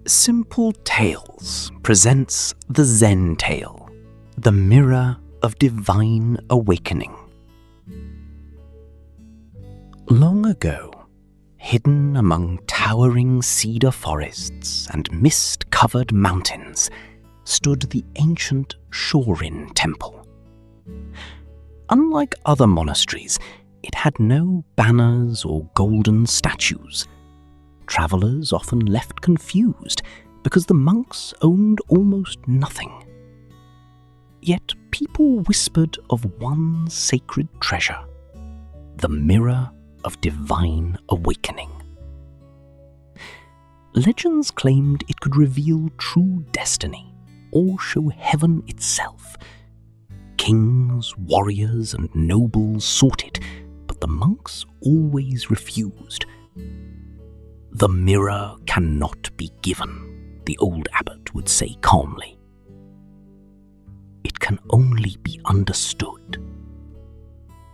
Simple Tales presents the Zen Tale, the Mirror of Divine Awakening. Long ago, hidden among towering cedar forests and mist-covered mountains, stood the ancient Shōrin Temple. Unlike other monasteries, it had no banners or golden statues. Travelers often left confused because the monks owned almost nothing. Yet people whispered of one sacred treasure, the Mirror of Divine Awakening. Legends claimed it could reveal true destiny or show heaven itself. Kings, warriors, and nobles sought it, but the monks always refused. "The mirror cannot be given," the old abbot would say calmly. "It can only be understood."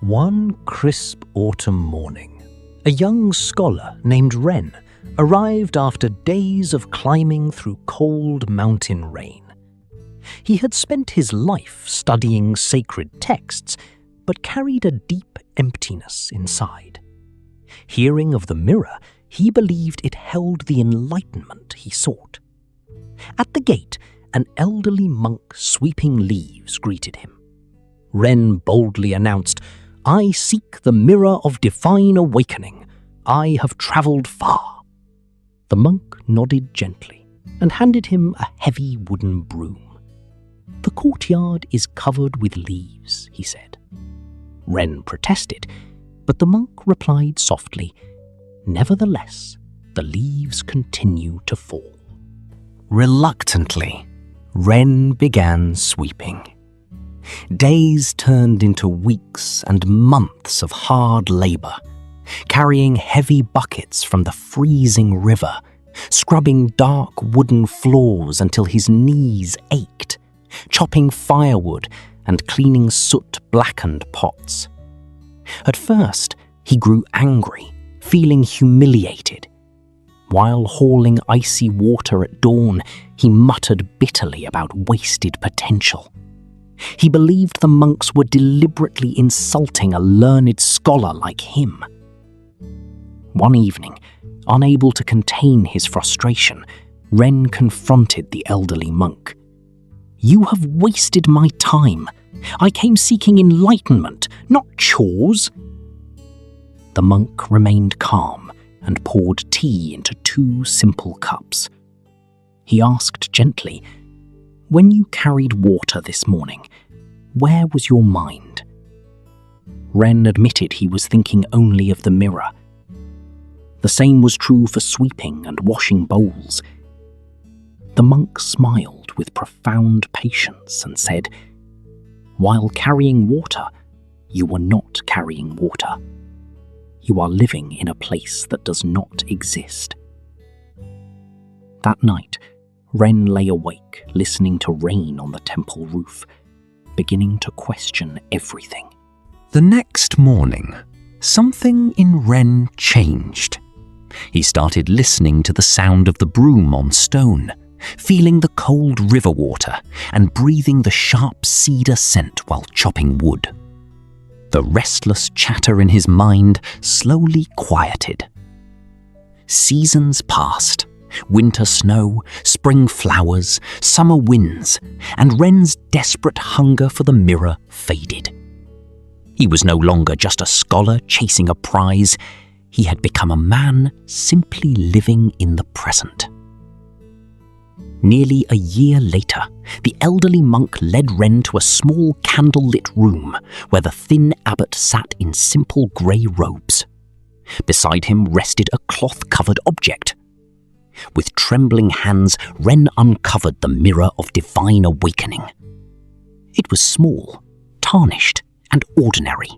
One crisp autumn morning, a young scholar named Ren arrived after days of climbing through cold mountain rain. He had spent his life studying sacred texts, but carried a deep emptiness inside. Hearing of the mirror, he believed it held the enlightenment he sought. At the gate, an elderly monk sweeping leaves greeted him. Ren boldly announced, "I seek the mirror of divine awakening. I have travelled far." The monk nodded gently and handed him a heavy wooden broom. "The courtyard is covered with leaves," he said. Ren protested, but the monk replied softly, "Nevertheless, the leaves continue to fall." Reluctantly, Ren began sweeping. Days turned into weeks and months of hard labor, carrying heavy buckets from the freezing river, scrubbing dark wooden floors until his knees ached, chopping firewood and cleaning soot-blackened pots. At first, he grew angry, feeling humiliated. While hauling icy water at dawn, he muttered bitterly about wasted potential. He believed the monks were deliberately insulting a learned scholar like him. One evening, unable to contain his frustration, Ren confronted the elderly monk. "You have wasted my time. I came seeking enlightenment, not chores." The monk remained calm and poured tea into 2 simple cups. He asked gently, "When you carried water this morning, where was your mind?" Ren admitted he was thinking only of the mirror. The same was true for sweeping and washing bowls. The monk smiled with profound patience and said, "While carrying water, you were not carrying water. You are living in a place that does not exist." That night, Ren lay awake, listening to rain on the temple roof, beginning to question everything. The next morning, something in Ren changed. He started listening to the sound of the broom on stone, feeling the cold river water and breathing the sharp cedar scent while chopping wood. The restless chatter in his mind slowly quieted. Seasons passed, winter snow, spring flowers, summer winds, and Ren's desperate hunger for the mirror faded. He was no longer just a scholar chasing a prize. He had become a man simply living in the present. Nearly a year later, the elderly monk led Ren to a small candle-lit room where the thin abbot sat in simple grey robes. Beside him rested a cloth-covered object. With trembling hands, Ren uncovered the mirror of divine awakening. It was small, tarnished, and ordinary.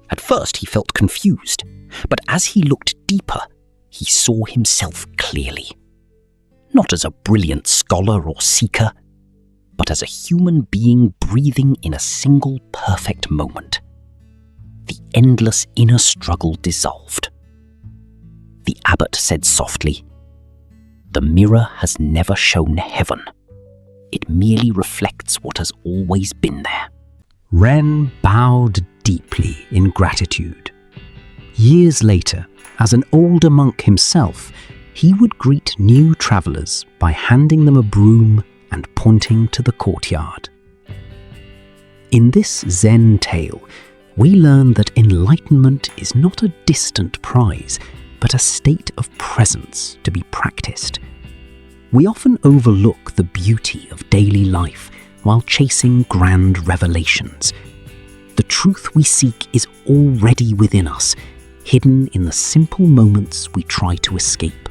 At first he felt confused, but as he looked deeper, he saw himself clearly. Not as a brilliant scholar or seeker, but as a human being breathing in a single perfect moment. The endless inner struggle dissolved. The abbot said softly, The mirror has never shown heaven. It merely reflects what has always been there. Ren bowed deeply in gratitude. Years later, as an older monk himself, he would greet new travelers by handing them a broom and pointing to the courtyard. In this Zen tale, we learn that enlightenment is not a distant prize, but a state of presence to be practiced. We often overlook the beauty of daily life while chasing grand revelations. The truth we seek is already within us, hidden in the simple moments we try to escape.